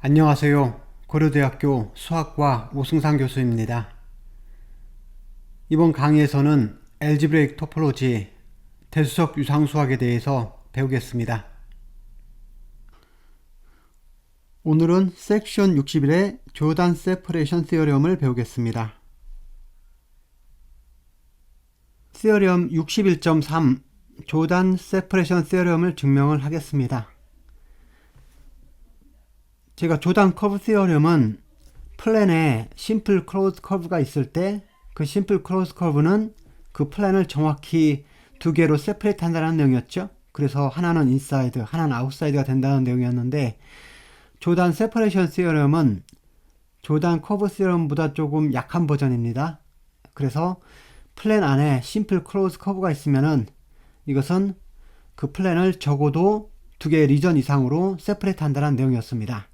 안녕하세요. 고려대학교 수학과 오승상 교수입니다. 이번 강의에서는 알지브레이크 토폴로지, 대수석 유상수학에 대해서 배우겠습니다. 오늘은 섹션 61의 조단 세퍼레이션 시어럼을 배우겠습니다. 시어럼 61.3 조단 세퍼레이션 시어럼을 증명을 하겠습니다. 제가 조단 커브 시어럼은 플랜에 심플 클로즈 커브가 있을 때 그 심플 클로즈 커브는 그 플랜을 정확히 두 개로 세퍼레이트 한다는 내용이었죠. 그래서 하나는 인사이드, 하나는 아웃사이드가 된다는 내용이었는데, 조단 세퍼레이션 시어럼은 조단 커브 시어럼보다 조금 약한 버전입니다. 그래서 플랜 안에 심플 클로즈 커브가 있으면은 이것은 그 플랜을 적어도 두 개의 리전 이상으로 세퍼레이트 한다는 내용이었습니다.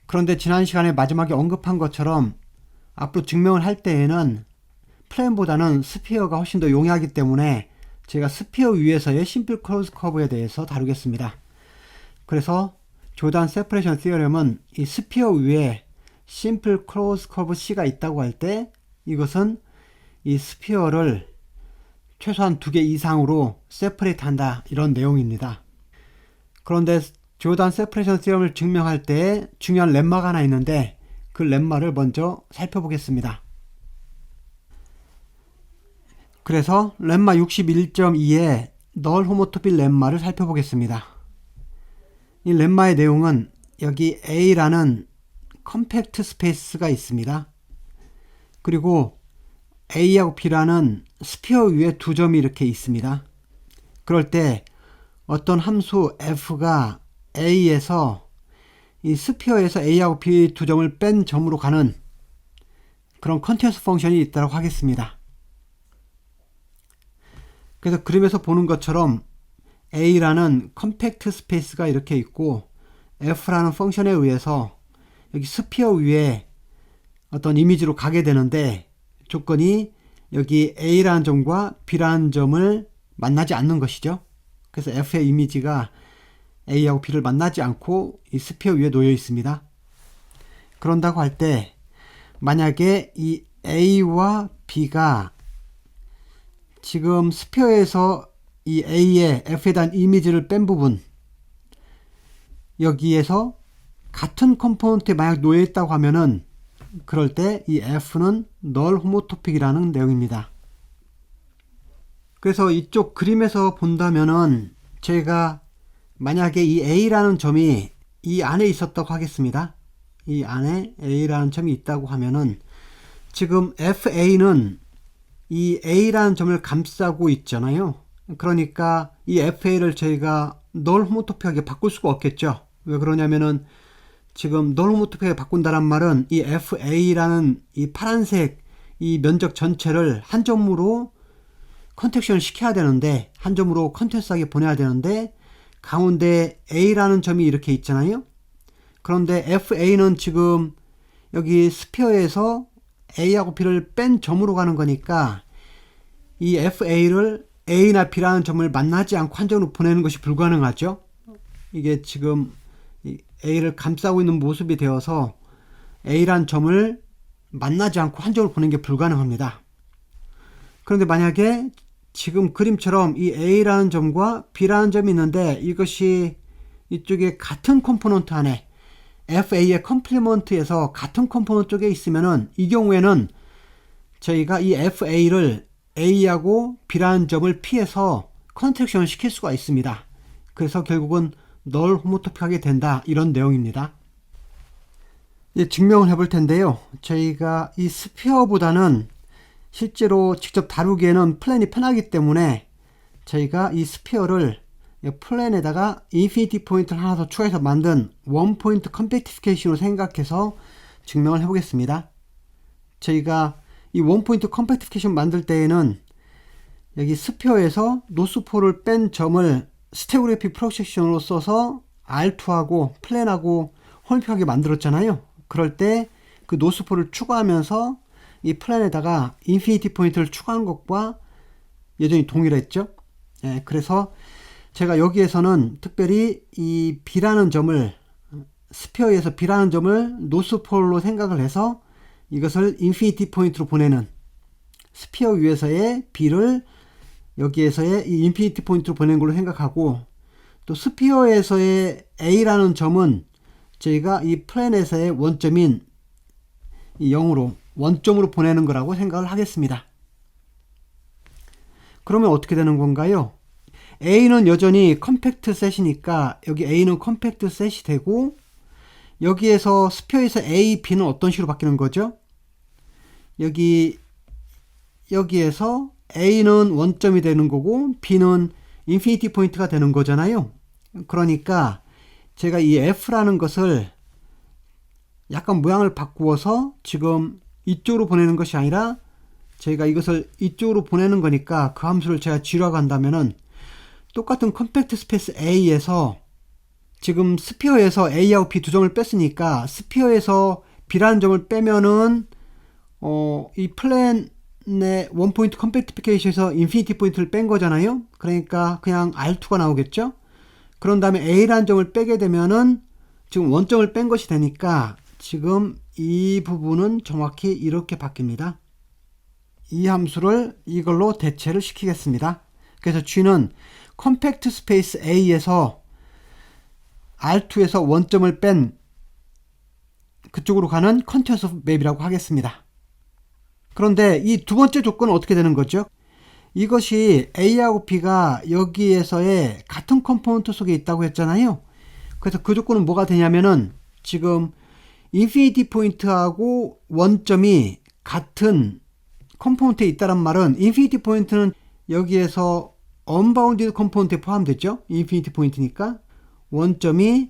그런데 지난 시간에 마지막에 언급한 것처럼 앞으로 증명을 할 때에는 플랜보다는 스피어가 훨씬 더 용이하기 때문에 제가 스피어 위에서의 심플 클로즈 커브에 대해서 다루겠습니다. 그래서 조단 세퍼레이션 시어럼은 이 스피어 위에 심플 클로즈 커브 C가 있다고 할 때 이것은 이 스피어를 최소한 두 개 이상으로 세퍼레이트 한다, 이런 내용입니다. 그런데 조단 세퍼레이션 시어럼을 증명할 때 중요한 렘마가 하나 있는데 그 렘마를 먼저 살펴보겠습니다. 그래서 렘마 61.2의 널 호모토필 렘마를 살펴보겠습니다. 이 렘마의 내용은 여기 A라는 컴팩트 스페이스가 있습니다. 그리고 A하고 B라는 스피어 위에 두 점이 이렇게 있습니다. 그럴 때 어떤 함수 F가 A에서 이 스피어에서 A하고 B 두 점을 뺀 점으로 가는 그런 컨티뉴어스 펑션이 있다고 하겠습니다. 그래서 그림에서 보는 것처럼 A라는 컴팩트 스페이스가 이렇게 있고 F라는 펑션에 의해서 여기 스피어 위에 어떤 이미지로 가게 되는데 조건이 여기 A라는 점과 B라는 점을 만나지 않는 것이죠. 그래서 F의 이미지가 A하고 B를 만나지 않고 이 스피어 위에 놓여 있습니다. 그런다고 할 때 만약에 이 A와 B가 지금 스피어에서 이 A의 F에 대한 이미지를 뺀 부분, 여기에서 같은 컴포넌트에 만약 놓여 있다고 하면은 그럴 때 이 F는 널 호모토픽이라는 내용입니다. 그래서 이쪽 그림에서 본다면은 제가 만약에 이 A라는 점이 이 안에 있었다고 하겠습니다. 이 안에 A라는 점이 있다고 하면은 지금 FA는 이 A라는 점을 감싸고 있잖아요. 그러니까 이 FA를 저희가 널 호모토픽하게 바꿀 수가 없겠죠. 왜 그러냐면은 지금 널 호모토픽하게 바꾼다는 말은 이 FA라는 이 파란색 이 면적 전체를 한 점으로 컨텍션을 시켜야 되는데, 한 점으로 컨티뉴어스하게 보내야 되는데 가운데 A라는 점이 이렇게 있잖아요. 그런데 FA는 지금 여기 스피어에서 A하고 B를 뺀 점으로 가는 거니까 이 FA를 A나 B라는 점을 만나지 않고 한 점으로 보내는 것이 불가능하죠. 이게 지금 A를 감싸고 있는 모습이 되어서 A라는 점을 만나지 않고 한 점으로 보내는 게 불가능합니다. 그런데 만약에 지금 그림처럼 이 A라는 점과 B라는 점이 있는데 이것이 이쪽에 같은 컴포넌트 안에 FA의 컴플리먼트에서 같은 컴포넌트 쪽에 있으면은 이 경우에는 저희가 이 FA를 A하고 B라는 점을 피해서 컨트랙션을 시킬 수가 있습니다. 그래서 결국은 널 호모토픽하게 된다, 이런 내용입니다. 이제 증명을 해볼 텐데요. 저희가 이 스피어보다는 실제로 직접 다루기에는 플랜이 편하기 때문에 저희가 이 스피어를 플랜에다가 인피니티 포인트를 하나 더 추가해서 만든 원 포인트 컴팩티피케이션으로 생각해서 증명을 해보겠습니다. 저희가 이 원 포인트 컴팩티피케이션 만들 때에는 여기 스피어에서 노스포를 뺀 점을 스테고그래픽 프로젝션으로 써서 R2하고 플랜하고 홀픽하게 만들었잖아요. 그럴 때 그 노스포를 추가하면서 이 플랜에다가 인피니티 포인트를 추가한 것과 여전히 동일했죠. 그래서 제가 여기에서는 특별히 이 B라는 점을 스피어에서 B라는 점을 노스폴로 생각을 해서 이것을 인피니티 포인트로 보내는, 스피어 위에서의 B를 여기에서의 이 인피니티 포인트로 보내는 걸로 생각하고, 또 스피어에서의 A라는 점은 저희가 이 플랜에서의 원점인 이 0으로 원점으로 보내는 거라고 생각을 하겠습니다. 그러면 어떻게 되는 건가요? A는 여전히 컴팩트 셋이니까 여기 A는 컴팩트 셋이 되고, 여기에서 스피어에서 A, B는 어떤 식으로 바뀌는 거죠? 여기에서 A는 원점이 되는 거고 B는 인피니티 포인트가 되는 거잖아요. 그러니까 제가 이 F라는 것을 약간 모양을 바꾸어서 지금 이쪽으로 보내는 것이 아니라 저희가 이것을 이쪽으로 보내는 거니까 그 함수를 제가 G라고 한다면은 똑같은 컴팩트 스페이스 A에서 지금 스피어에서 A하고 B 두 점을 뺐으니까 스피어에서 B라는 점을 빼면은 이 플랜의 원포인트 컴팩티피케이션에서 인피니티 포인트를 뺀 거잖아요. 그러니까 그냥 R2가 나오겠죠. 그런 다음에 A라는 점을 빼게 되면은 지금 원점을 뺀 것이 되니까 지금 이 부분은 정확히 이렇게 바뀝니다. 이 함수를 이걸로 대체를 시키겠습니다. 그래서 G는 컴팩트 스페이스 A에서 R2에서 원점을 뺀 그쪽으로 가는 컨티뉴어스 맵이라고 하겠습니다. 그런데 이 두 번째 조건은 어떻게 되는 거죠? 이것이 A하고 B가 여기에서의 같은 컴포넌트 속에 있다고 했잖아요. 그래서 그 조건은 뭐가 되냐면은 지금 인피니티 포인트하고 원점이 같은 컴포넌트에 있다란 말은 인피니티 포인트는 여기에서 언바운디드 컴포넌트에 포함됐죠. 인피니티 포인트니까 원점이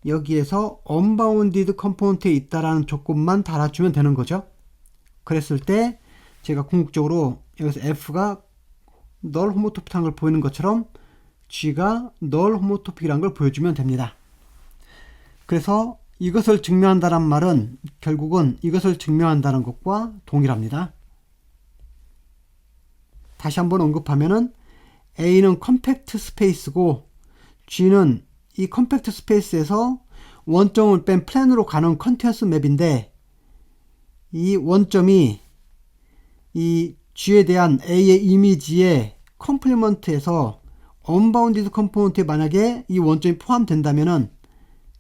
여기에서 언바운디드 컴포넌트에 있다라는 조건만 달아주면 되는 거죠. 그랬을 때 제가 궁극적으로 여기서 F가 널 호모토픽한 걸 보이는 것처럼 G가 널 호모토픽이라는 걸 보여주면 됩니다. 그래서 이것을 증명한다는 말은 결국은 이것을 증명한다는 것과 동일합니다. 다시 한번 언급하면은 A는 컴팩트 스페이스고 G는 이 컴팩트 스페이스에서 원점을 뺀 플랜으로 가는 컨티뉴어스 맵인데 이 원점이 이 G에 대한 A의 이미지의 컴플리먼트에서 언바운디드 컴포넌트에 만약에 이 원점이 포함된다면은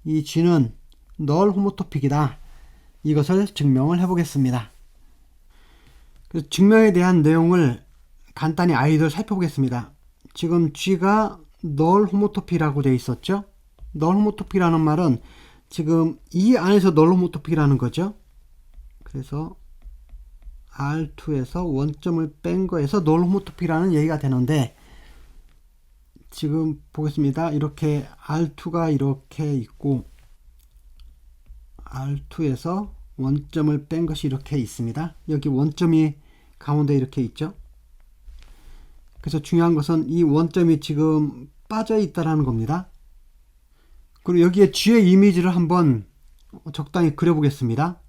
이 G는 널 호모토픽이다. 이것을 증명을 해보겠습니다. 그래서 증명에 대한 내용을 간단히 아이들 살펴보겠습니다. 지금 G가 널 호모토픽이라고 되어 있었죠. 널 호모토픽이라는 말은 지금 이 안에서 널 호모토픽이라는 거죠. 그래서 R2에서 원점을 뺀 거에서 널 호모토픽이라는 얘기가 되는데 지금 보겠습니다. 이렇게 R2가 이렇게 있고 R2에서 원점을 뺀 것이 이렇게 있습니다. 여기 원점이 가운데 이렇게 있죠. 그래서 중요한 것은 이 원점이 지금 빠져 있다라는 겁니다. 그리고 여기에 G의 이미지를 한번 적당히 그려보겠습니다.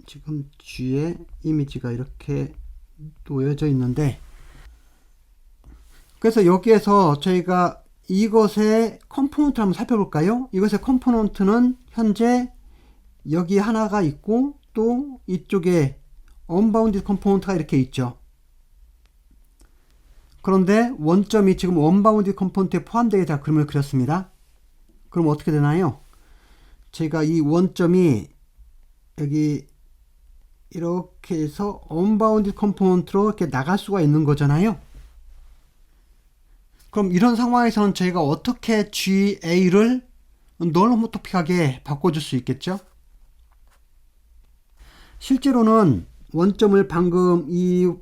지금 G의 이미지가 이렇게 놓여져 있는데 그래서 여기에서 저희가 이것의 컴포넌트를 한번 살펴볼까요? 이것의 컴포넌트는 현재 여기 하나가 있고 또 이쪽에 언바운디드 컴포넌트가 이렇게 있죠. 그런데 원점이 지금 언바운디드 컴포넌트에 포함되게 제가 그림을 그렸습니다. 그럼 어떻게 되나요? 제가 이 원점이 여기 이렇게 해서 언바운디드 컴포넌트로 이렇게 나갈 수가 있는 거잖아요. 그럼 이런 상황에서는 저희가 어떻게 GA를 널 호모토픽하게 바꿔줄 수 있겠죠? 실제로는 원점을 방금 이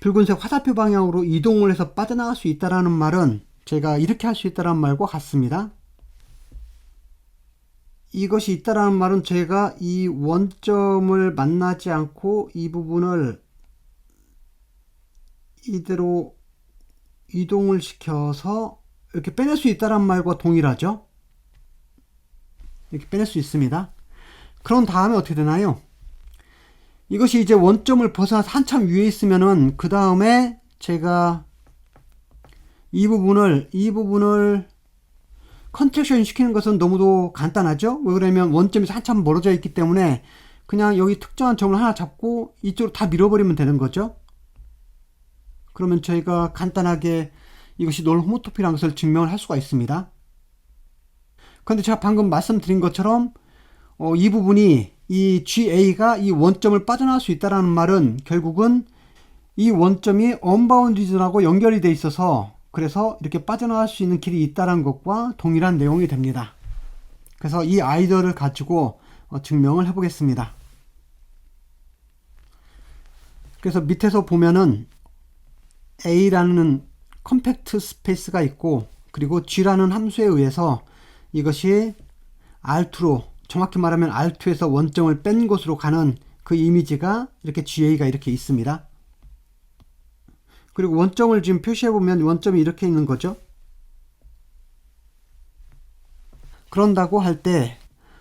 붉은색 화살표 방향으로 이동을 해서 빠져나갈 수 있다는 말은 제가 이렇게 할 수 있다는 말과 같습니다. 이것이 있다라는 말은 제가 이 원점을 만나지 않고 이 부분을 이대로 이동을 시켜서 이렇게 빼낼 수 있다는 말과 동일하죠. 이렇게 빼낼 수 있습니다. 그런 다음에 어떻게 되나요? 이것이 이제 원점을 벗어나서 한참 위에 있으면은 그 다음에 제가 이 부분을 컨트랙션 시키는 것은 너무도 간단하죠. 왜 그러면 원점에서 한참 멀어져 있기 때문에 그냥 여기 특정한 점을 하나 잡고 이쪽으로 다 밀어버리면 되는 거죠. 그러면 저희가 간단하게 이것이 롤 호모토피라는 것을 증명을 할 수가 있습니다. 그런데 제가 방금 말씀드린 것처럼 이 부분이 이 GA가 이 원점을 빠져나갈 수 있다는 말은 결국은 이 원점이 언바운디드하고 연결이 돼 있어서 그래서 이렇게 빠져나갈 수 있는 길이 있다는 것과 동일한 내용이 됩니다. 그래서 이 아이디어를 가지고 증명을 해 보겠습니다. 그래서 밑에서 보면은 A라는 컴팩트 스페이스가 있고 그리고 G라는 함수에 의해서 이것이 R2로 정확히 말하면 R2에서 원점을 뺀 곳으로 가는 그 이미지가 이렇게 GA가 이렇게 있습니다. 그리고 원점을 지금 표시해 보면 원점이 이렇게 있는 거죠. 그런다고 할 때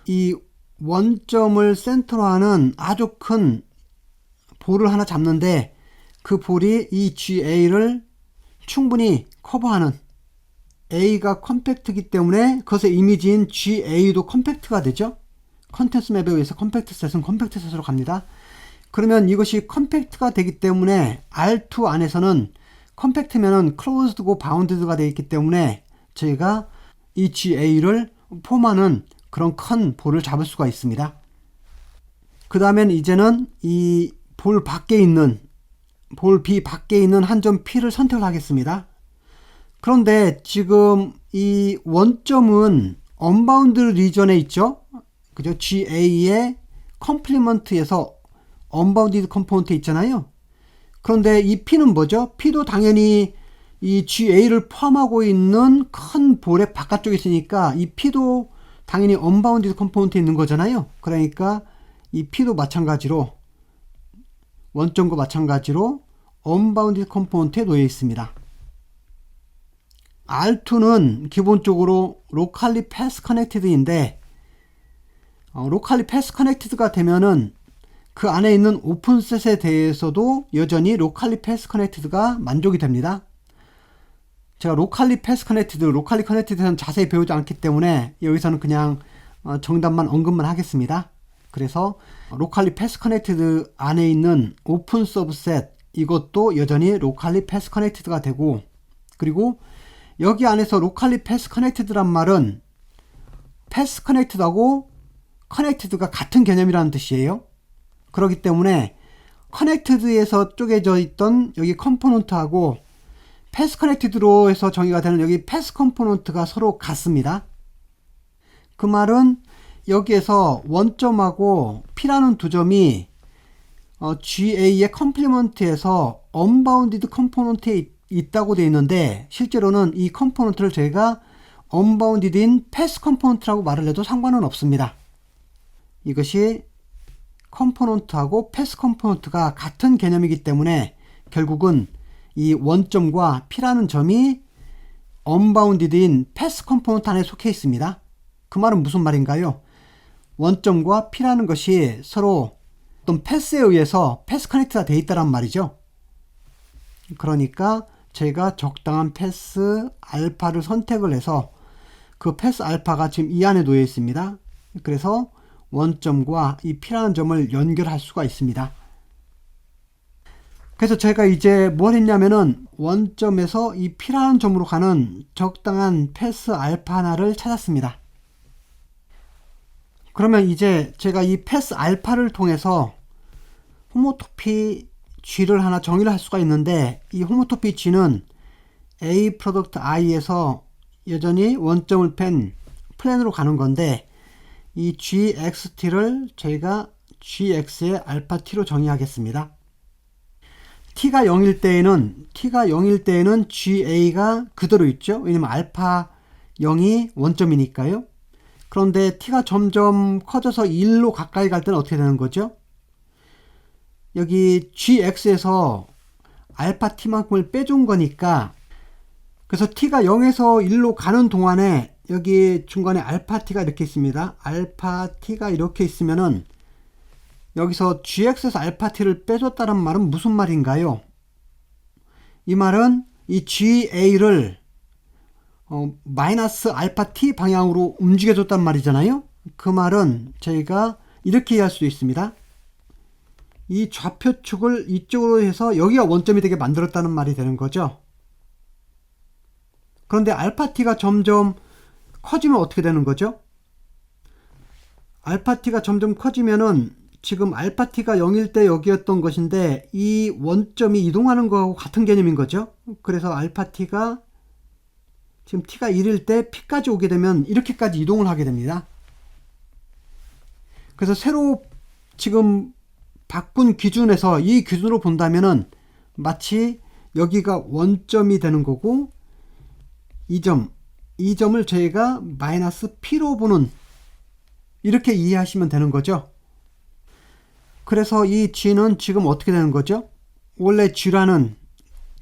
이 원점을 센터로 하는 아주 큰 볼을 하나 잡는데 그 볼이 이 GA를 충분히 커버하는 A가 컴팩트이기 때문에 그것의 이미지인 GA도 컴팩트가 되죠. 컨텐츠 맵에 의해서 컴팩트 셋은 컴팩트 셋으로 갑니다. 그러면 이것이 컴팩트가 되기 때문에 R2 안에서는 컴팩트면은 클로즈드고 바운드드가 되어 있기 때문에 저희가 이 GA를 포함하는 그런 큰 볼을 잡을 수가 있습니다. 그 다음엔 이제는 이 볼 밖에 있는 볼 B 밖에 있는 한 점 P를 선택을 하겠습니다. 그런데 지금 이 원점은 언바운드 리전에 있죠. 그죠? GA의 컴플리먼트에서 언바운디드 컴포넌트에 있잖아요. 그런데 이 P는 뭐죠? P도 당연히 이 GA를 포함하고 있는 큰 볼의 바깥쪽에 있으니까 이 P도 당연히 언바운디드 컴포넌트에 있는 거잖아요. 그러니까 이 P도 마찬가지로 원점과 마찬가지로 언바운디드 컴포넌트에 놓여 있습니다. R2는 기본적으로 로컬리 패스 커넥티드인데 로컬리 패스 커넥티드가 되면은 그 안에 있는 오픈셋에 대해서도 여전히 로컬리 패스 커넥티드가 만족이 됩니다. 제가 로컬리 패스 커넥티드, 로컬리 커넥티드에서는 자세히 배우지 않기 때문에 여기서는 그냥 정답만 언급만 하겠습니다. 그래서 로컬리 패스 커넥티드 안에 있는 오픈 서브셋 이것도 여전히 로컬리 패스 커넥티드가 되고 그리고 여기 안에서 로컬리 패스 커넥티드란 말은 패스 커넥티드하고 커넥티드가 같은 개념이라는 뜻이에요. 그렇기 때문에 커넥티드에서 쪼개져 있던 여기 컴포넌트하고 패스 커넥티드로 해서 정의가 되는 여기 패스 컴포넌트가 서로 같습니다. 그 말은 여기에서 원점하고 P라는 두 점이 GA의 컴플리먼트에서 언바운디드 컴포넌트에 있다고 되어 있는데 실제로는 이 컴포넌트를 저희가 언바운디드인 패스 컴포넌트라고 말을 해도 상관은 없습니다. 이것이 컴포넌트하고 패스 컴포넌트가 같은 개념이기 때문에 결국은 이 원점과 P라는 점이 언바운디드인 패스 컴포넌트 안에 속해 있습니다. 그 말은 무슨 말인가요? 원점과 P라는 것이 서로 어떤 패스에 의해서 패스 커넥트가 되어 있다는 말이죠. 그러니까 제가 적당한 패스 알파를 선택을 해서 그 패스 알파가 지금 이 안에 놓여 있습니다. 그래서 원점과 이 P라는 점을 연결할 수가 있습니다. 그래서 제가 이제 뭘 했냐면은 원점에서 이 P라는 점으로 가는 적당한 패스 알파 하나를 찾았습니다. 그러면 이제 제가 이 패스 알파를 통해서 호모토피 G를 하나 정의를 할 수가 있는데 이 호모토피 G는 A 프로덕트 I에서 여전히 원점을 뺀 플랜으로 가는 건데 이 GXT를 저희가 GX의 알파 T로 정의하겠습니다. T가 0일 때에는 GA가 그대로 있죠. 왜냐면 알파 0이 원점이니까요. 그런데 T가 점점 커져서 1로 가까이 갈 때는 어떻게 되는 거죠? 여기 GX에서 알파 T만큼을 빼준 거니까 그래서 T가 0에서 1로 가는 동안에 여기 중간에 알파 t가 이렇게 있습니다. 알파 t가 이렇게 있으면은 여기서 gx에서 알파 t를 빼줬다는 말은 무슨 말인가요? 이 말은 이 ga를 마이너스 알파 t 방향으로 움직여줬단 말이잖아요. 그 말은 저희가 이렇게 이해할 수도 있습니다. 이 좌표축을 이쪽으로 해서 여기가 원점이 되게 만들었다는 말이 되는 거죠. 그런데 알파 t가 점점 커지면 어떻게 되는 거죠? 알파 t가 점점 커지면은 지금 알파 t가 0일 때 여기였던 것인데 이 원점이 이동하는 거하고 같은 개념인 거죠. 그래서 알파 t가 지금 t가 1일 때 p까지 오게 되면 이렇게까지 이동을 하게 됩니다. 그래서 새로 지금 바꾼 기준에서 이 기준으로 본다면은 마치 여기가 원점이 되는 거고 이 점을 저희가 마이너스 p로 보는 이렇게 이해하시면 되는 거죠. 그래서 이 g는 지금 어떻게 되는 거죠? 원래 g라는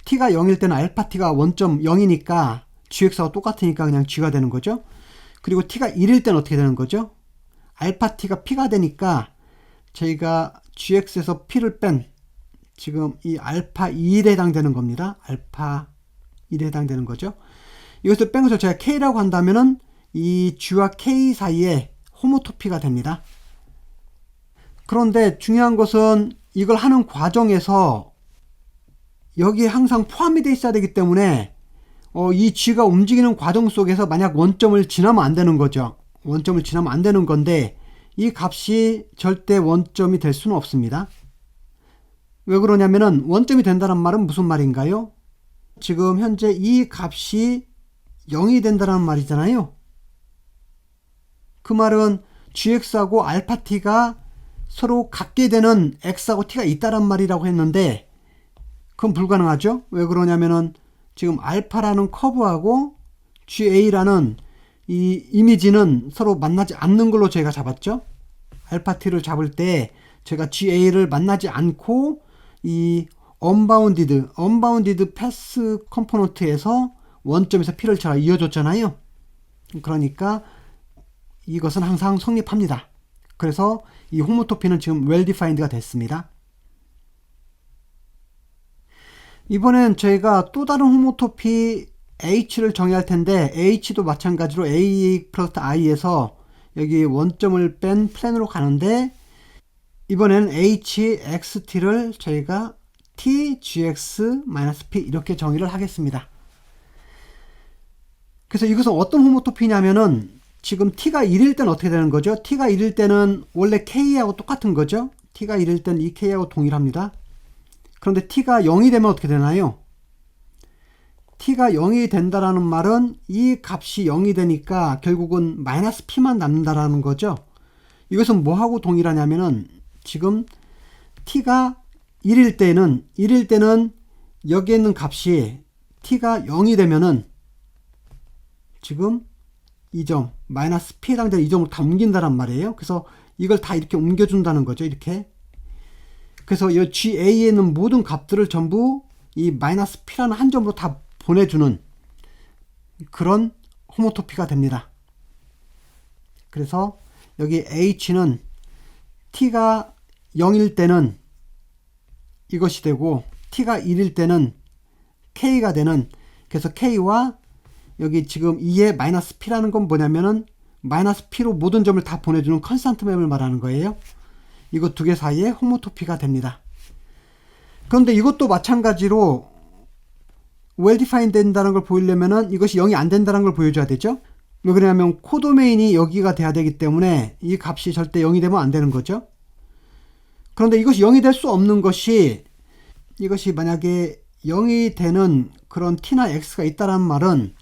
t가 0일 때는 알파 t가 원점 0이니까 gx하고 똑같으니까 그냥 g가 되는 거죠. 그리고 t가 1일 때는 어떻게 되는 거죠? 알파 t가 p가 되니까 저희가 gx에서 p를 뺀 지금 이 알파 2에 해당되는 겁니다. 알파 1에 해당되는 거죠. 이것을 뺀 것을 제가 k라고 한다면은 이 g와 k 사이에 호모토피가 됩니다. 그런데 중요한 것은 이걸 하는 과정에서 여기에 항상 포함이 되어 있어야 되기 때문에 이 g가 움직이는 과정 속에서 만약 원점을 지나면 안 되는 거죠. 원점을 지나면 안 되는 건데 이 값이 절대 원점이 될 수는 없습니다. 왜 그러냐면은 원점이 된다는 말은 무슨 말인가요? 지금 현재 이 값이 0이 된다는 말이잖아요. 그 말은 gx하고 알파 t가 서로 같게 되는 x하고 t가 있다란 말이라고 했는데 그건 불가능하죠. 왜 그러냐면은 지금 알파라는 커브하고 ga라는 이 이미지는 서로 만나지 않는 걸로 저희가 잡았죠. 알파 t를 잡을 때 제가 ga를 만나지 않고 이 언바운디드 패스 컴포넌트에서 원점에서 p를 제가 이어줬잖아요. 그러니까 이것은 항상 성립합니다. 그래서 이 호모토피는 지금 well defined가 됐습니다. 이번엔 저희가 또 다른 호모토피 h를 정의할 텐데 h도 마찬가지로 a 플러스 i에서 여기 원점을 뺀 플랜으로 가는데 이번에는 hxt를 저희가 t gx-p 이렇게 정의를 하겠습니다. 그래서 이것은 어떤 호모토피냐면은 지금 t가 1일 때는 어떻게 되는 거죠? t가 1일 때는 원래 k하고 똑같은 거죠. t가 1일 때는 이 k하고 동일합니다. 그런데 t가 0이 되면 어떻게 되나요? t가 0이 된다라는 말은 이 값이 0이 되니까 결국은 마이너스 p만 남는다라는 거죠. 이것은 뭐하고 동일하냐면은 지금 t가 1일 때는 여기에 있는 값이 t가 0이 되면은 지금 이 점, 마이너스 p에 해당되는 이 점으로 다 옮긴다란 말이에요. 그래서 이걸 다 이렇게 옮겨준다는 거죠. 이렇게. 그래서 이 ga에 있는 모든 값들을 전부 이 마이너스 p라는 한 점으로 다 보내주는 그런 호모토피가 됩니다. 그래서 여기 h는 t가 0일 때는 이것이 되고 t가 1일 때는 k가 되는, 그래서 k와 여기 지금 2의 마이너스 p라는 건 뭐냐면은 마이너스 p로 모든 점을 다 보내주는 컨스탄트 맵을 말하는 거예요. 이거 두 개 사이에 호모토피가 됩니다. 그런데 이것도 마찬가지로 well defined 된다는 걸 보이려면은 이것이 0이 안 된다는 걸 보여줘야 되죠. 왜 그러냐면 코도메인이 여기가 돼야 되기 때문에 이 값이 절대 0이 되면 안 되는 거죠. 그런데 이것이 0이 될 수 없는 것이, 이것이 만약에 0이 되는 그런 t나 x가 있다는 말은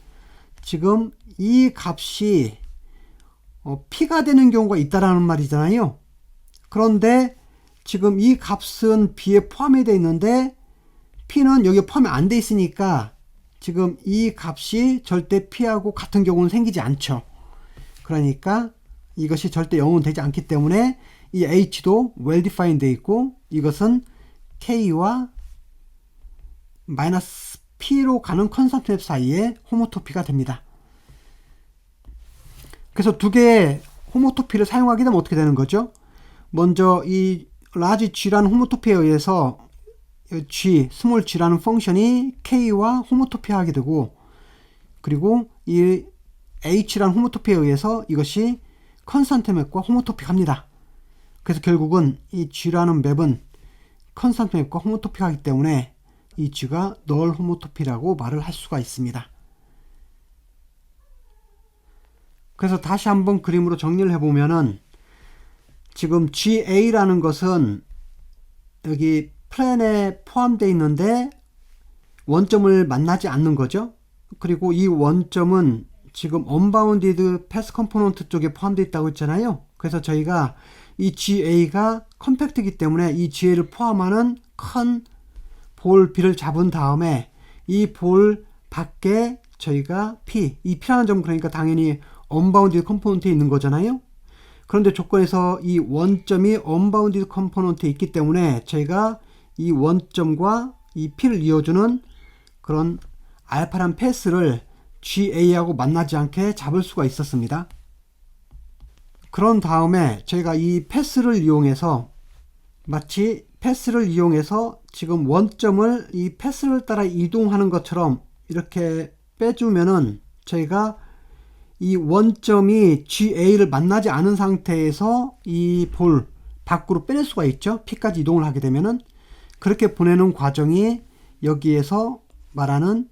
지금 이 값이 p가 되는 경우가 있다라는 말이잖아요. 그런데 지금 이 값은 b에 포함이 되어 있는데 p는 여기에 포함이 안 돼 있으니까 지금 이 값이 절대 p하고 같은 경우는 생기지 않죠. 그러니까 이것이 절대 0은 되지 않기 때문에 이 h도 well defined 되어 있고 이것은 k와 마이너스 p로 가는 컨스탄트 맵 사이에 호모토피가 됩니다. 그래서 두 개의 호모토피를 사용하게 되면 어떻게 되는 거죠? 먼저 이 라지 g라는 호모토피에 의해서 g, 스몰 g라는 펑션이 k와 호모토피하게 되고, 그리고 이 h라는 호모토피에 의해서 이것이 컨스탄트 맵과 호모토픽합니다. 그래서 결국은 이 g라는 맵은 컨스탄트 맵과 호모토픽하기 때문에 이 g가 널 호모토피라고 말을 할 수가 있습니다. 그래서 다시 한번 그림으로 정리를 해보면은, 지금 GA라는 것은 여기 플랜에 포함되어 있는데 원점을 만나지 않는 거죠. 그리고 이 원점은 지금 언바운디드 패스 컴포넌트 쪽에 포함되어 있다고 했잖아요. 그래서 저희가 이 GA가 컴팩트이기 때문에 이 GA를 포함하는 큰 볼 B를 잡은 다음에 이 볼 밖에 저희가 P, 이 P라는 점, 그러니까 당연히 언바운디드 컴포넌트에 있는 거잖아요. 그런데 조건에서 이 원점이 언바운디드 컴포넌트에 있기 때문에 저희가 이 원점과 이 P를 이어주는 그런 알파란 패스를 GA하고 만나지 않게 잡을 수가 있었습니다. 그런 다음에 저희가 이 패스를 이용해서, 마치 패스를 이용해서 지금 원점을 이 패스를 따라 이동하는 것처럼 이렇게 빼주면은 저희가 이 원점이 GA를 만나지 않은 상태에서 이 볼 밖으로 빼낼 수가 있죠. P까지 이동을 하게 되면은. 그렇게 보내는 과정이 여기에서 말하는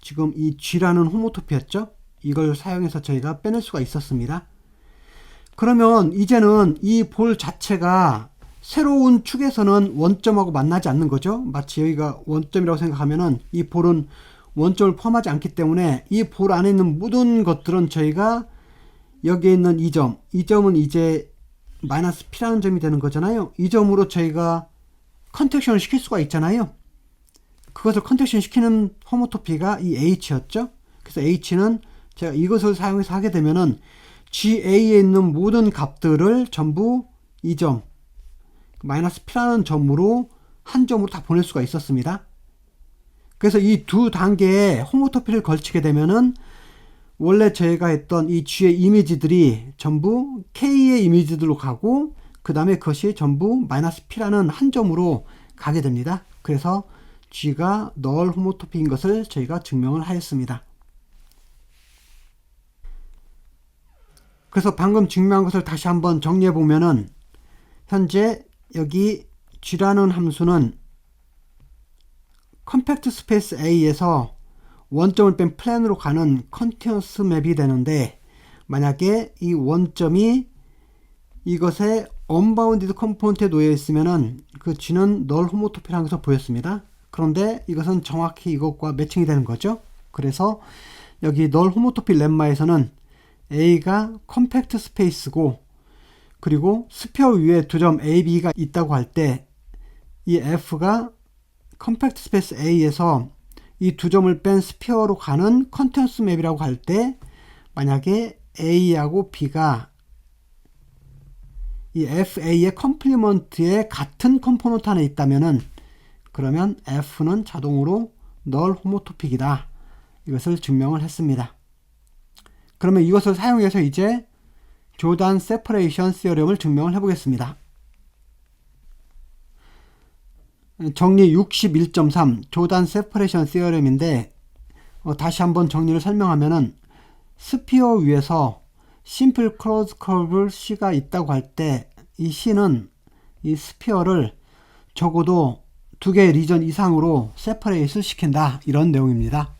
지금 이 G라는 호모토피였죠. 이걸 사용해서 저희가 빼낼 수가 있었습니다. 그러면 이제는 이 볼 자체가 새로운 축에서는 원점하고 만나지 않는 거죠. 마치 여기가 원점이라고 생각하면은 이 볼은 원점을 포함하지 않기 때문에 이 볼 안에 있는 모든 것들은 저희가 여기에 있는 이 점은 이제 마이너스 P라는 점이 되는 거잖아요. 이 점으로 저희가 컨텍션을 시킬 수가 있잖아요. 그것을 컨텍션 시키는 호모토피가 이 H였죠. 그래서 H는 제가 이것을 사용해서 하게 되면은 GA에 있는 모든 값들을 전부 이 점, 마이너스 P라는 점으로 한 점으로 다 보낼 수가 있었습니다. 그래서 이 두 단계의 호모토피를 걸치게 되면은 원래 저희가 했던 이 G의 이미지들이 전부 K의 이미지들로 가고, 그 다음에 그것이 전부 마이너스 P라는 한 점으로 가게 됩니다. 그래서 G가 널 호모토피인 것을 저희가 증명을 하였습니다. 그래서 방금 증명한 것을 다시 한번 정리해 보면은, 현재 여기 G라는 함수는 컴팩트 스페이스 A에서 원점을 뺀 플랜으로 가는 컨티뉴어스 맵이 되는데, 만약에 이 원점이 이것의 언바운디드 컴포넌트에 놓여 있으면은 그 G는 널 호모토피라는 것을 보였습니다. 그런데 이것은 정확히 이것과 매칭이 되는 거죠. 그래서 여기 널 호모토피 렘마에서는 A가 컴팩트 스페이스고, 그리고 스피어 위에 두 점 A, B가 있다고 할 때 이 F가 컴팩트 스페이스 A에서 이 두 점을 뺀 스피어로 가는 컨티뉴어스 맵이라고 할 때, 만약에 A하고 B가 이 FA의 컴플리먼트에 같은 컴포넌트 안에 있다면은, 그러면 F는 자동으로 널 호모토픽이다. 이것을 증명을 했습니다. 그러면 이것을 사용해서 이제 조단 세퍼레이션 시어럼을 증명을 해보겠습니다. 정리 61.3 조단 세퍼레이션 시어럼인데, 다시 한번 정리를 설명하면은, 스피어 위에서 심플 클로즈 커브 C가 있다고 할 때 이 C는 이 스피어를 적어도 두 개의 리전 이상으로 세퍼레이트를 시킨다, 이런 내용입니다.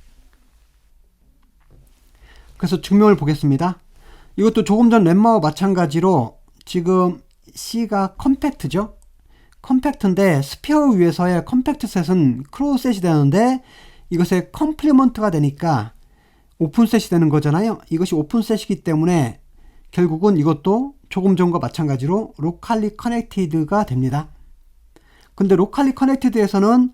그래서 증명을 보겠습니다. 이것도 조금 전 렘마와 마찬가지로 지금 C가 컴팩트죠. 컴팩트인데 스피어 위에서의 컴팩트 셋은 클로즈 셋이 되는데 이것의 컴플리먼트가 되니까 오픈 셋이 되는 거잖아요. 이것이 오픈 셋이기 때문에 결국은 이것도 조금 전과 마찬가지로 로컬리 커넥티드가 됩니다. 근데 로컬리 커넥티드에서는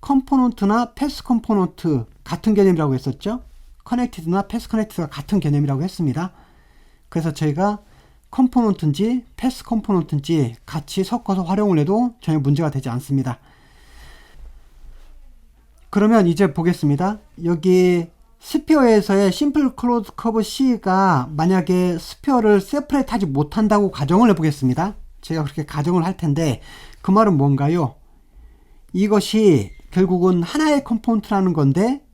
컴포넌트나 패스 컴포넌트 같은 개념이라고 했었죠. 커넥티드나 패스 커넥티드가 같은 개념이라고 했습니다. 그래서 저희가 컴포넌트인지 패스 컴포넌트인지 같이 섞어서 활용을 해도 전혀 문제가 되지 않습니다. 그러면 이제 보겠습니다. 여기 스피어에서의 심플 클로즈 커브 C가 만약에 스피어를 세퍼레이트 하지 못한다고 가정을 해보겠습니다. 제가 그렇게 가정을 할 텐데 그 말은 뭔가요? 이것이 결국은 하나의 컴포넌트라는 건데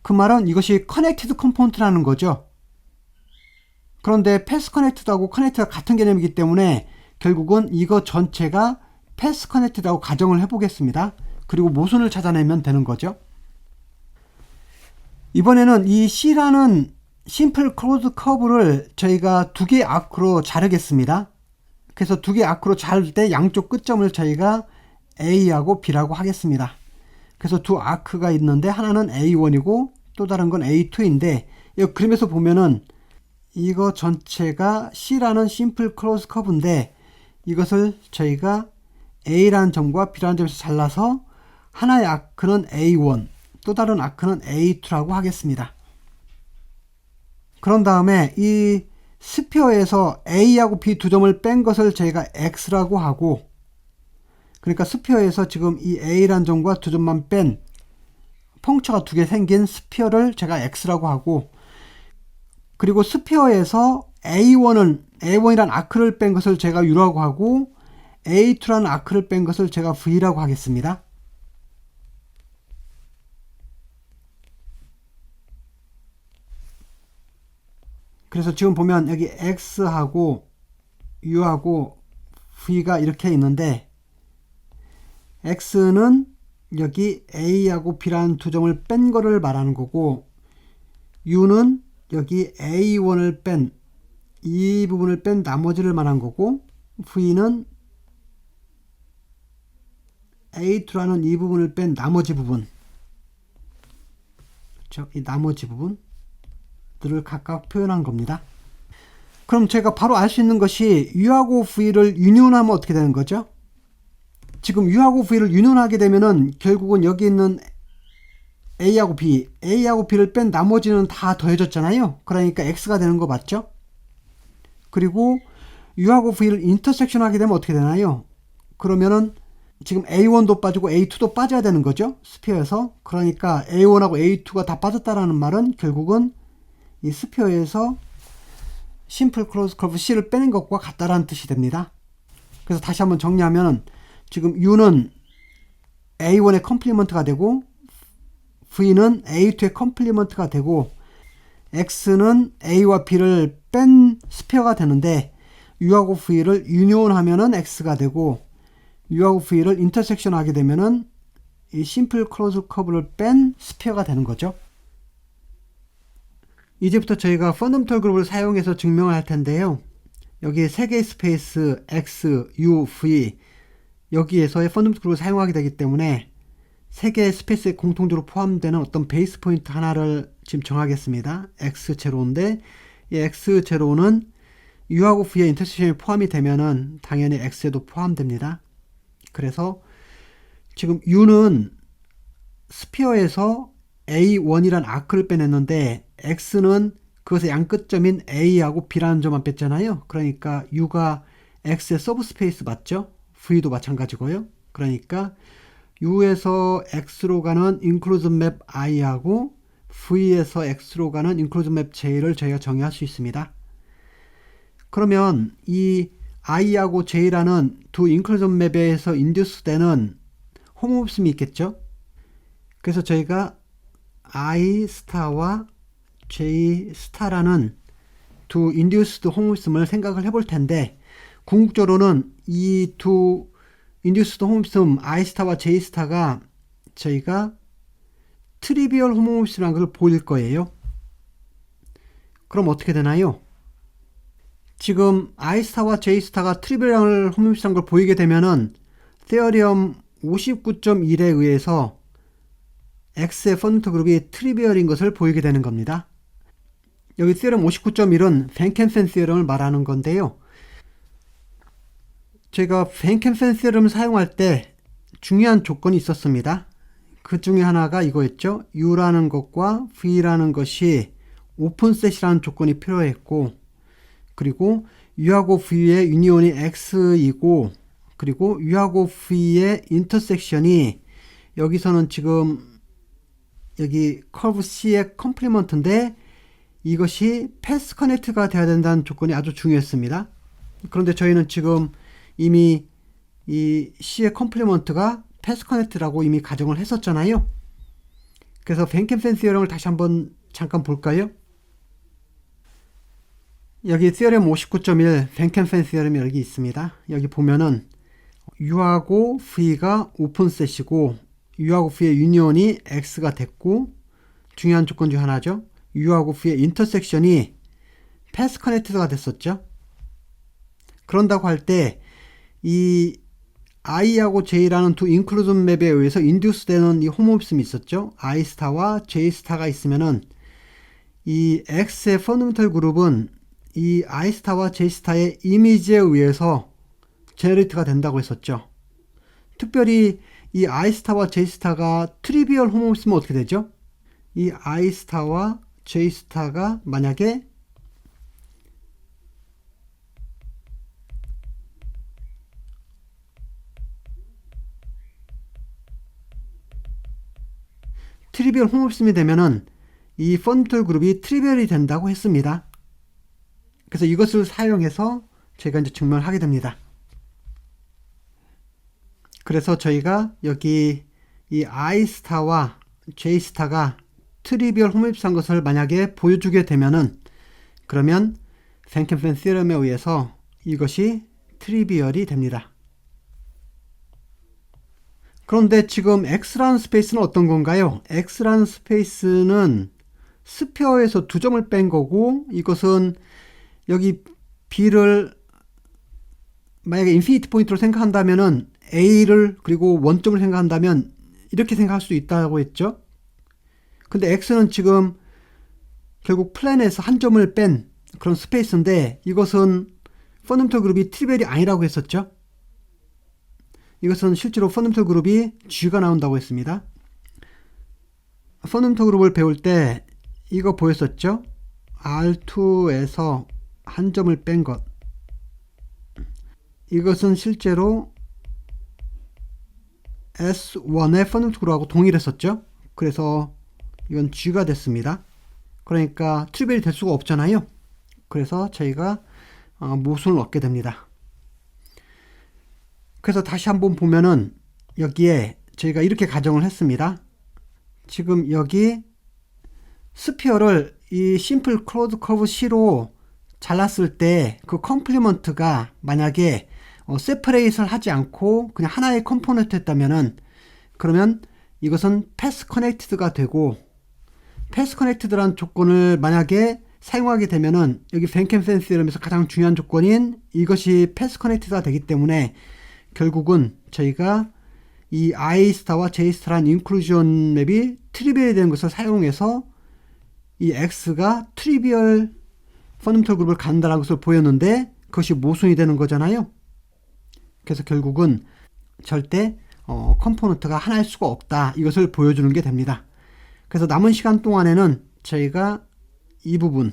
그 말은 이것이 커넥티드 컴포넌트라는 거죠. 그런데 패스 커넥티드하고 커넥티드가 같은 개념이기 때문에 결국은 이거 전체가 패스 커넥티드하고 가정을 해보겠습니다. 그리고 모순을 찾아내면 되는 거죠. 이번에는 이 C라는 심플 클로즈 커브를 저희가 두 개의 아크로 자르겠습니다. 그래서 두 개의 아크로 자를 때 양쪽 끝점을 저희가 A하고 B라고 하겠습니다. 그래서 두 아크가 있는데 하나는 A1이고 또 다른 건 A2인데 이 그림에서 보면은 이거 전체가 C라는 심플 클로즈 커브인데 이것을 저희가 A라는 점과 B라는 점에서 잘라서 하나의 아크는 A1 또 다른 아크는 A2라고 하겠습니다. 그런 다음에 이 스피어에서 A하고 B 두 점을 뺀 것을 저희가 X라고 하고 그러니까 스피어에서 지금 이 A라는 점과 두 점만 뺀 펑처가 두 개 생긴 스피어를 제가 X라고 하고 그리고 스피어에서 A1이라는 아크를 뺀 것을 제가 U라고 하고 A2라는 아크를 뺀 것을 제가 V라고 하겠습니다. 그래서 지금 보면 여기 X하고 U하고 V가 이렇게 있는데 X는 여기 A하고 B라는 두 점을 뺀 거를 말하는 거고 U는 여기 A1을 뺀 이 부분을 뺀 나머지를 말한 거고 V는 A2라는 이 부분을 뺀 나머지 부분 그렇죠? 이 나머지 부분들을 각각 표현한 겁니다. 그럼 제가 바로 알 수 있는 것이 U하고 V를 유니온하면 어떻게 되는 거죠? 지금 U하고 V를 유니온하게 되면은 결국은 여기 있는 A하고 B를 뺀 나머지는 다 더해졌잖아요. 그러니까 X가 되는 거 맞죠? 그리고 U하고 V를 인터섹션 하게 되면 어떻게 되나요? 그러면은 지금 A1도 빠지고 A2도 빠져야 되는 거죠. 스피어에서. 그러니까 A1하고 A2가 다 빠졌다라는 말은 결국은 이 스피어에서 심플 클로즈 커브 C를 빼는 것과 같다라는 뜻이 됩니다. 그래서 다시 한번 정리하면 지금 U는 A1의 컴플리먼트가 되고 V는 A2의 컴플리먼트가 되고 X는 A와 B를 뺀 스피어가 되는데 U하고 V를 유니온하면은 X가 되고 U하고 V를 인터섹션 하게 되면은 이 심플 클로즈 커브를 뺀 스피어가 되는 거죠. 이제부터 저희가 펀더멘털 그룹을 사용해서 증명을 할 텐데요. 여기 세 개의 스페이스 X, U, V 여기에서의 펀더멘털 그룹을 사용하게 되기 때문에 세 개의 스페이스에 공통적으로 포함되는 어떤 베이스 포인트 하나를 지금 정하겠습니다. X0인데 이 X0는 U하고 V의 인터섹션이 포함이 되면은 당연히 X에도 포함됩니다. 그래서 지금 U는 스피어에서 A1이란 아크를 빼냈는데 X는 그것의 양끝점인 A하고 B라는 점만 뺐잖아요. 그러니까 U가 X의 서브스페이스 맞죠? V도 마찬가지고요. 그러니까 U에서 X로 가는 inclusive map I하고 V에서 X로 가는 inclusive map J를 저희가 정의할 수 있습니다. 그러면 이 I하고 J라는 두 inclusive map에서 인듀스 되는 홈오브스이 있겠죠? 그래서 저희가 I 스타와 J 스타라는 두 인듀스드 홈오브스을 생각을 해볼 텐데 궁극적으로는 이 두 인듀스드 홈오브스 I 스타와 J 스타가 저희가 트리비얼 홈오브스라는 걸 보일 거예요. 그럼 어떻게 되나요? 지금 I 스타와 J 스타가 트리비얼 홈오브스라는 걸 보이게 되면은 테어리엄 59.1에 의해서 X의 펀더멘털 그룹이 트리비얼인 것을 보이게 되는 겁니다. 여기 theorem 59.1은 벤켄센 theorem을 말하는 건데요. 제가 벤켄센 theorem을 사용할 때 중요한 조건이 있었습니다. 그 중에 하나가 이거였죠. U라는 것과 V라는 것이 오픈셋이라는 조건이 필요했고 그리고 U하고 V의 유니온이 X이고 그리고 U하고 V의 인터섹션이 여기서는 지금 여기 커브 C의 컴플리먼트인데 이것이 패스 커넥트가 되어야 된다는 조건이 아주 중요했습니다. 그런데 저희는 지금 이미 이 C의 컴플리먼트가 패스 커넥트라고 이미 가정을 했었잖아요. 그래서 벤켄센 시어럼을 다시 한번 잠깐 볼까요? 여기 시어럼 59.1 벤켄센 시어럼이 여기 있습니다. 여기 보면은 U하고 V가 오픈셋이고 U하고 V의 유니온이 X가 됐고 중요한 조건 중 하나죠. U하고 V의 인터섹션이 패스 커넥트가 됐었죠. 그런다고 할 때 이 I하고 J라는 두 인클루전 맵에 의해서 인듀스 되는 이 홈오피스이 있었죠. I 스타와 J 스타가 있으면은 이 X의 펀더멘털 그룹은 이 I 스타와 J 스타의 이미지에 의해서 제너레이트가 된다고 했었죠. 특별히 이 I 스타와 J 스타가 트리비얼 홈오피스면 어떻게 되죠? 이 I 스타와 J 스타가 만약에 트리비얼 홈오피스이 되면은 이 펀더멘털 그룹이 트리비얼이 된다고 했습니다. 그래서 이것을 사용해서 저희가 이제 증명을 하게 됩니다. 그래서 저희가 여기 이 I 스타와 J 스타가 트리비얼 홈오피스한 것을 만약에 보여주게 되면은 그러면 벤켄센 시어럼에 의해서 이것이 트리비얼이 됩니다. 그런데 지금 X라는 스페이스는 어떤 건가요? X라는 스페이스는 스페어에서 두 점을 뺀 거고 이것은 여기 B를 만약에 인피니티 포인트로 생각한다면은 A를 그리고 원점을 생각한다면 이렇게 생각할 수 있다고 했죠. 근데 X는 지금 결국 플랜에서 한 점을 뺀 그런 스페이스인데 이것은 펀더멘털 그룹이 트리비얼이 아니라고 했었죠. 이것은 실제로 펀더멘털 그룹이 G가 나온다고 했습니다. 펀더멘털 그룹을 배울 때 이거 보였었죠. R2에서 한 점을 뺀 것. 이것은 실제로 S1의 펀더멘털 그룹하고 동일했었죠. 그래서 이건 G가 됐습니다. 그러니까 트리비얼이 될 수가 없잖아요. 그래서 저희가 모순을 얻게 됩니다. 그래서 다시 한번 보면은 여기에 저희가 이렇게 가정을 했습니다. 지금 여기 스피어를 이 심플 클로즈 커브 C로 잘랐을 때 그 컴플리먼트가 만약에 세퍼레이트를 하지 않고 그냥 하나의 컴포넌트였다면은 그러면 이것은 패스 커넥티드가 되고 패스 커넥티드라는 조건을 만약에 사용하게 되면은 여기 벤켄센 시어럼에서 가장 중요한 조건인 이것이 패스 커넥티드가 되기 때문에 결국은 저희가 이 I 스타와 J 스타라는 인클루전 맵이 트리비얼이 되는 것을 사용해서 이 X가 트리비얼 펀더멘털 그룹을 갖는다는 것을 보였는데 그것이 모순이 되는 거잖아요. 그래서 결국은 절대 컴포넌트가 하나일 수가 없다. 이것을 보여주는 게 됩니다. 그래서 남은 시간 동안에는 저희가 이 부분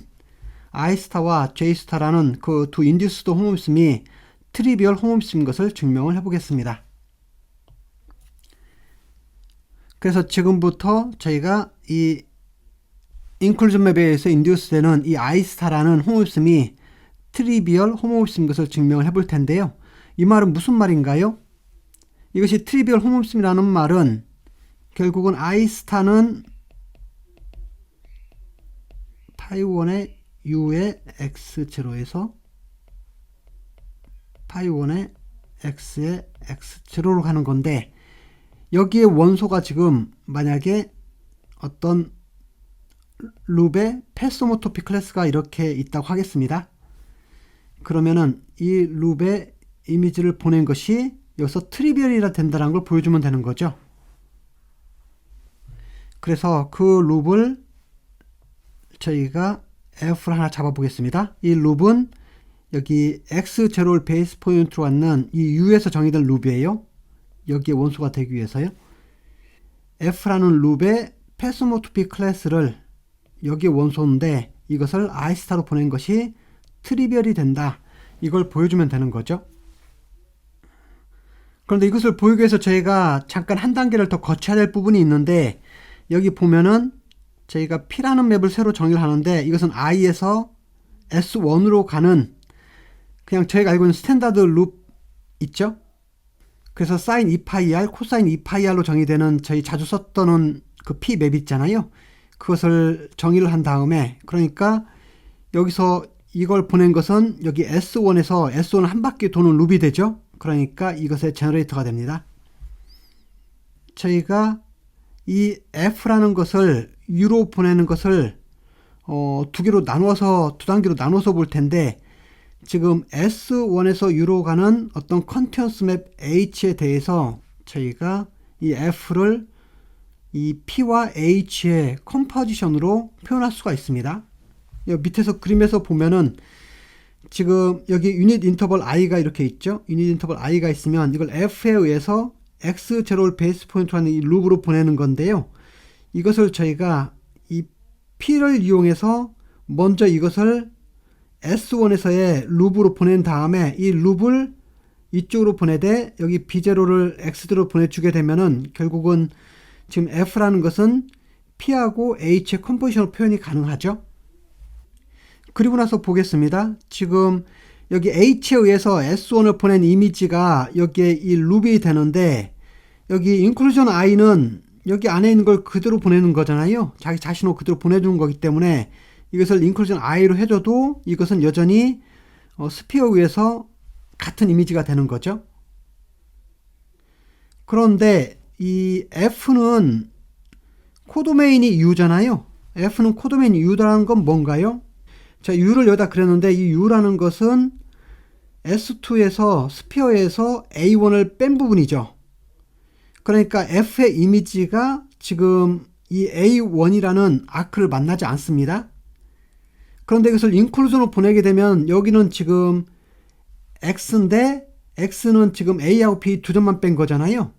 I 스타와 J 스타라는 그 두 인듀스드 홈오피스이 트리비얼 홈오피스인 것을 증명을 해보겠습니다. 그래서 지금부터 저희가 이 인클루전 맵에 의해서 인듀스 되는 이 I 스타라는 홈오피스이 트리비얼 홈오피스인 것을 증명을 해볼 텐데요. 이 말은 무슨 말인가요? 이것이 트리비얼 홈오피스라는 말은 결국은 I 스타는 파이1의 U의 X0에서 파이1의 X의 X0로 가는 건데 여기에 원소가 지금 만약에 어떤 룹의 패스모토피 클래스가 이렇게 있다고 하겠습니다. 그러면은 이 룹의 이미지를 보낸 것이 여기서 트리비얼이라 된다는 걸 보여주면 되는 거죠. 그래서 그 룹을 저희가 F를 하나 잡아 보겠습니다. 이 룹은 여기 X0를 베이스 포인트로 갖는 이 U에서 정의된 룹이에요. 여기에 원소가 되기 위해서요. F라는 룹의 패스모토피 클래스를 여기에 원소인데 이것을 I스타로 보낸 것이 트리비얼이 된다. 이걸 보여주면 되는 거죠. 그런데 이것을 보이기 위해서 저희가 잠깐 한 단계를 더 거쳐야 될 부분이 있는데 여기 보면은 저희가 P라는 맵을 새로 정의를 하는데 이것은 I에서 S1으로 가는 그냥 저희가 알고 있는 스탠다드 룹 있죠? 그래서 sin 2파이r, 코사인 2파이r로 정의되는 저희 자주 썼던 그 P 맵 있잖아요. 그것을 정의를 한 다음에 그러니까 여기서 이걸 보낸 것은 여기 S1에서 S1을 한 바퀴 도는 룹이 되죠. 그러니까 이것의 제너레이터가 됩니다. 저희가 이 F라는 것을 U로 보내는 것을 두 단계로 나눠서 볼 텐데 지금 S1에서 U로 가는 어떤 컨티너스 맵 H에 대해서 저희가 이 F를 이 P와 H의 컴포지션으로 표현할 수가 있습니다. 여기 밑에서 그림에서 보면은 지금 여기 유닛 인터벌 i가 이렇게 있죠. 유닛 인터벌 i가 있으면 이걸 F에 의해서 x0를 베이스 포인트로 하는 이 룹으로 보내는 건데요. 이것을 저희가 이 P를 이용해서 먼저 이것을 S1에서의 룹으로 보낸 다음에 이 룹을 이쪽으로 보내되 여기 B0를 X0로 보내주게 되면은 결국은 지금 F라는 것은 P하고 H의 컴포지션으로 표현이 가능하죠. 그리고 나서 보겠습니다. 지금 여기 H에 의해서 S1을 보낸 이미지가 여기에 이 룹이 되는데 여기 inclusion i는 여기 안에 있는 걸 그대로 보내는 거잖아요. 자기 자신을 그대로 보내주는 거기 때문에 이것을 inclusion i로 해줘도 이것은 여전히 스피어에 의해서 같은 이미지가 되는 거죠. 그런데 이 F는 코도메인이 U잖아요. F는 코도메인이 U라는 건 뭔가요? 자, U를 여기다 그렸는데 이 U라는 것은 S2에서 스피어에서 A1을 뺀 부분이죠. 그러니까 F의 이미지가 지금 이 A1이라는 아크를 만나지 않습니다. 그런데 이것을 인클루전으로 보내게 되면 여기는 지금 X인데 X는 지금 A하고 B 두 점만 뺀 거잖아요.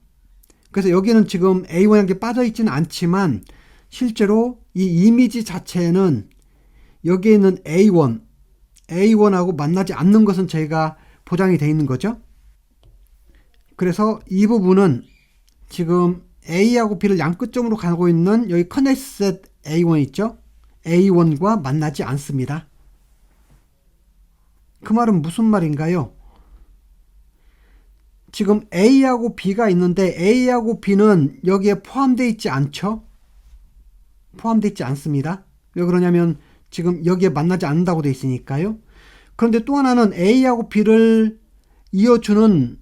그래서 여기는 지금 A1에게 빠져 있지는 않지만 실제로 이 이미지 자체는 여기에 있는 A1하고 만나지 않는 것은 저희가 보장이 되어 있는 거죠. 그래서 이 부분은 지금 A하고 B를 양끝점으로 가고 있는 여기 커넥셋 A1 있죠? A1과 만나지 않습니다. 그 말은 무슨 말인가요? 지금 A하고 B가 있는데 A하고 B는 여기에 포함되어 있지 않죠? 포함되어 있지 않습니다. 왜 그러냐면 지금 여기에 만나지 않는다고 되어 있으니까요. 그런데 또 하나는 A하고 B를 이어주는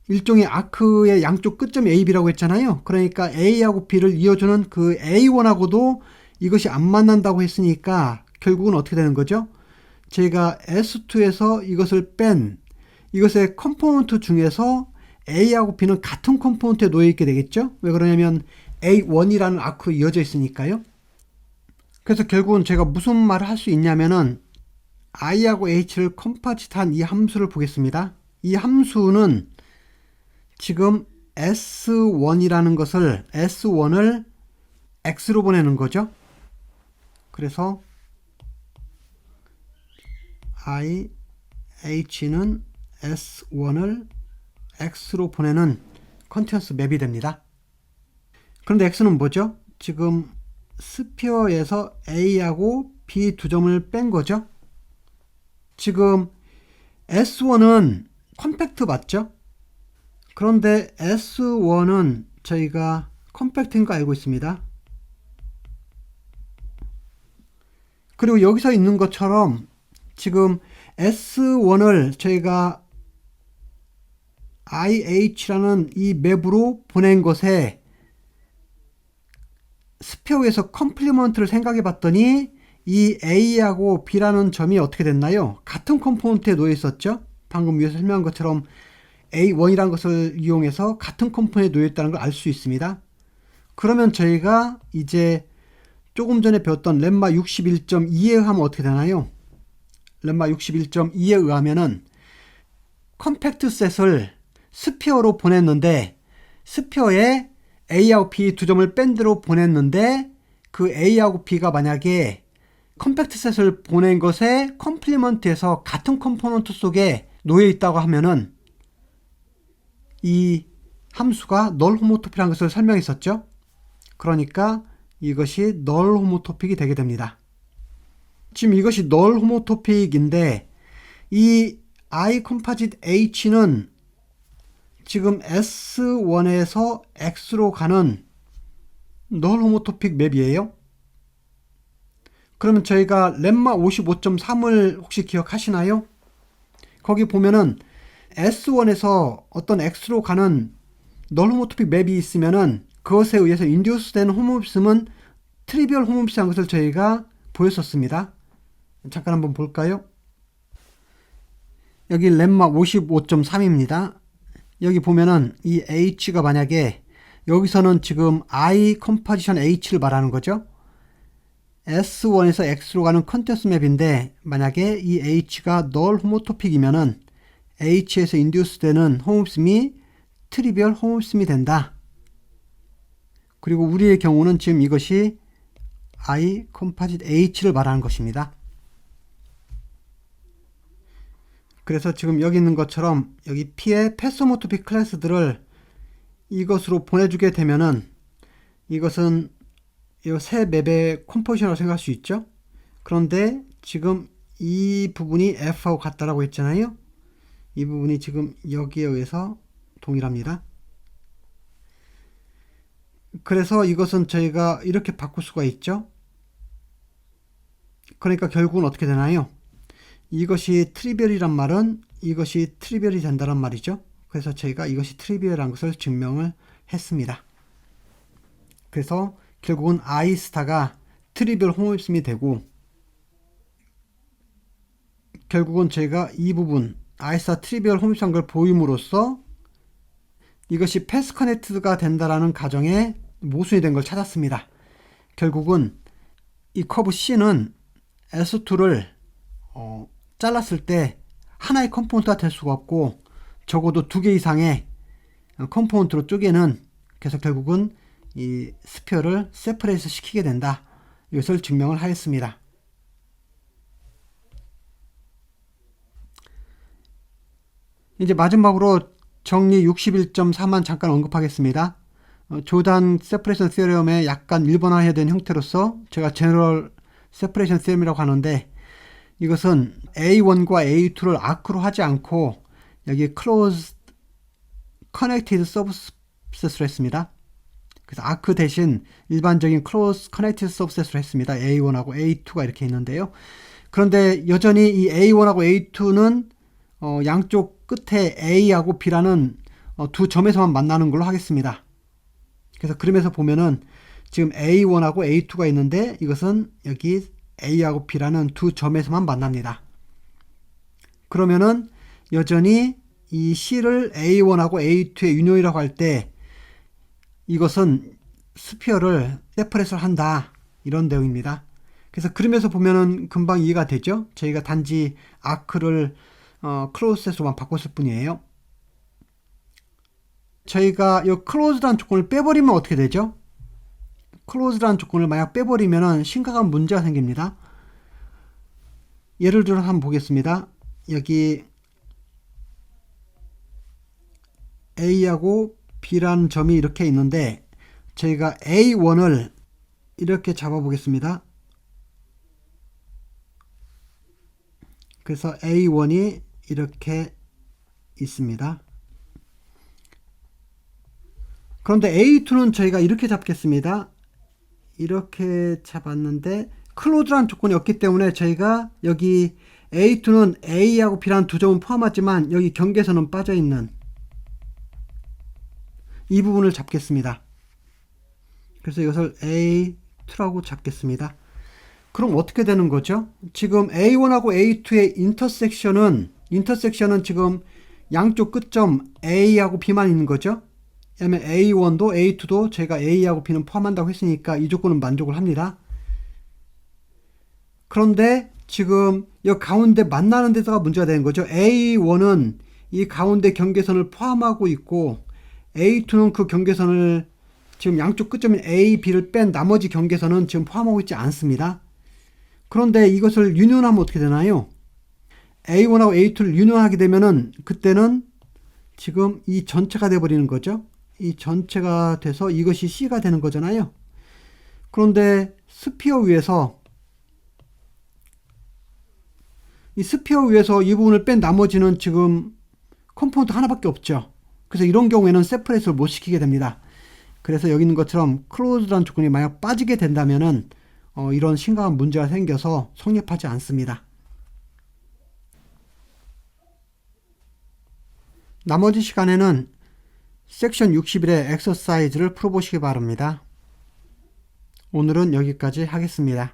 일종의 아크의 양쪽 끝점이 A, B라고 했잖아요. 그러니까 A하고 B를 이어주는 그 A1하고도 이것이 안 만난다고 했으니까 결국은 어떻게 되는 거죠? 제가 S2에서 이것을 뺀 이것의 컴포넌트 중에서 A하고 B는 같은 컴포넌트에 놓여 있게 되겠죠? 왜 그러냐면 A1이라는 아크로 이어져 있으니까요. 그래서 결국은 제가 무슨 말을 할 수 있냐면은 I하고 H를 컴파짓한 이 함수를 보겠습니다. 이 함수는 지금 S1이라는 것을 S1을 X로 보내는 거죠. 그래서 H는 S1을 X로 보내는 컨티너스 맵이 됩니다. 그런데 X는 뭐죠? 지금 스피어에서 A하고 B 두 점을 뺀 거죠. 지금 S1은 컴팩트 맞죠? 그런데 S1은 저희가 컴팩트인 거 알고 있습니다. 그리고 여기서 있는 것처럼 지금 S1을 저희가 IH라는 이 맵으로 보낸 것에 스피어에서 컴플리먼트를 생각해 봤더니 이 A하고 B라는 점이 어떻게 됐나요? 같은 컴포넌트에 놓여 있었죠? 방금 위에서 설명한 것처럼 A1이라는 것을 이용해서 같은 컴포넌트에 놓여 있다는 걸 알 수 있습니다. 그러면 저희가 이제 조금 전에 배웠던 렘마 61.2에 의하면 어떻게 되나요? 렘마 61.2에 의하면은 컴팩트 셋을 스피어로 보냈는데 스피어에 A하고 B 두 점을 뺀 대로 보냈는데 그 A하고 B가 만약에 컴팩트 셋을 보낸 것에 컴플리먼트에서 같은 컴포넌트 속에 놓여 있다고 하면은 이 함수가 널 호모토피라는 것을 설명했었죠. 그러니까 이것이 널 호모토픽이 되게 됩니다. 지금 이것이 널 호모토픽인데 이 I 컴포짓 H는 지금 S1에서 X로 가는 널 호모토픽 맵이에요. 그러면 저희가 렘마 55.3을 혹시 기억하시나요? 거기 보면은 S1에서 어떤 X로 가는 널 호모토픽 맵이 있으면은 그것에 의해서 인듀스 되는 호모모피즘은 트리비얼 호모모피즘한 것을 저희가 보였었습니다. 잠깐 한번 볼까요? 여기 렘마 55.3입니다. 여기 보면은 이 H가 만약에 여기서는 지금 I 컴포지션 H를 말하는 거죠. S1에서 X로 가는 컨텐츠 맵인데 만약에 이 H가 널 호모토픽이면은 H에서 인듀스 되는 호모모피즘이 트리비얼 호모모피즘이 된다. 그리고 우리의 경우는 지금 이것이 I 컴포짓 H를 말하는 것입니다. 그래서 지금 여기 있는 것처럼 여기 P의 패스호모토픽 클래스들을 이것으로 보내주게 되면은 이것은 이 새 맵의 컴포지션이라고 생각할 수 있죠. 그런데 지금 이 부분이 F하고 같다라고 했잖아요. 이 부분이 지금 여기에 의해서 동일합니다. 그래서 이것은 저희가 이렇게 바꿀 수가 있죠. 그러니까 결국은 어떻게 되나요? 이것이 트리비얼이란 말은 이것이 트리비얼이 된다는 말이죠. 그래서 저희가 이것이 트리비얼한 것을 증명을 했습니다. 그래서 결국은 I 스타가 트리비얼 호모모피즘이 되고 결국은 저희가 이 부분 I 스타 트리비얼 호모모피즘한 걸 보임으로써 이것이 패스 커넥트가 된다라는 가정에 모순이 된 걸 찾았습니다. 결국은 이 커브 C는 S2를 잘랐을 때 하나의 컴포넌트가 될 수가 없고 적어도 2개 이상의 컴포넌트로 쪼개는 그래서 결국은 이 스피어를 세퍼레이트 시키게 된다. 이것을 증명을 하였습니다. 이제 마지막으로 정리 61.4만 잠깐 언급하겠습니다. 조단 세퍼레이션 시어럼의 약간 일본화해야 된 형태로서 제가 제너럴 세퍼레이션 시어럼이라고 하는데 이것은 A1과 A2를 아크로 하지 않고 여기 closed connected subset으로 했습니다. 그래서 아크 대신 일반적인 closed connected subset으로 했습니다. A1하고 A2가 이렇게 있는데요. 그런데 여전히 이 A1하고 A2는 양쪽 끝에 A하고 B라는 두 점에서만 만나는 걸로 하겠습니다. 그래서 그림에서 보면은 지금 A1하고 A2가 있는데 이것은 여기 A하고 B라는 두 점에서만 만납니다. 그러면은 여전히 이 C를 A1하고 A2의 유니온이라고 할 때 이것은 스피어를 세퍼레이트를 한다. 이런 내용입니다. 그래서 그림에서 보면은 금방 이해가 되죠? 저희가 단지 아크를 클로즈셋으로만 바꿨을 뿐이에요. 저희가 이 클로즈라는 조건을 빼버리면 어떻게 되죠? 클로즈라는 조건을 만약 빼버리면 심각한 문제가 생깁니다. 예를 들어 한번 보겠습니다. 여기 A하고 B라는 점이 이렇게 있는데 저희가 A1을 이렇게 잡아 보겠습니다. 그래서 A1이 이렇게 있습니다. 그런데 A2는 저희가 이렇게 잡겠습니다. 이렇게 잡았는데 클로즈라는 조건이 없기 때문에 저희가 여기 A2는 A하고 B라는 두 점은 포함하지만 여기 경계선은 빠져있는 이 부분을 잡겠습니다. 그래서 이것을 A2라고 잡겠습니다. 그럼 어떻게 되는 거죠? 지금 A1하고 A2의 인터섹션은 지금 양쪽 끝점 A하고 B만 있는 거죠. 왜냐면 A1도 A2도 제가 A하고 B는 포함한다고 했으니까 이 조건은 만족을 합니다. 그런데 지금 이 가운데 만나는 데서가 문제가 되는 거죠. A1은 이 가운데 경계선을 포함하고 있고 A2는 그 경계선을 지금 양쪽 끝점인 A, B를 뺀 나머지 경계선은 지금 포함하고 있지 않습니다. 그런데 이것을 유니온하면 어떻게 되나요? A1하고 A2를 유니온하게 되면은 그때는 지금 이 전체가 돼버리는 거죠. 이 전체가 돼서 이것이 C가 되는 거잖아요. 그런데 스피어 위에서 이 스피어 위에서 이 부분을 뺀 나머지는 지금 컴포넌트 하나밖에 없죠. 그래서 이런 경우에는 세퍼레이트를 못 시키게 됩니다. 그래서 여기 있는 것처럼 클로즈라는 조건이 만약 빠지게 된다면은 이런 심각한 문제가 생겨서 성립하지 않습니다. 나머지 시간에는 섹션 61의 엑서사이즈를 풀어보시기 바랍니다. 오늘은 여기까지 하겠습니다.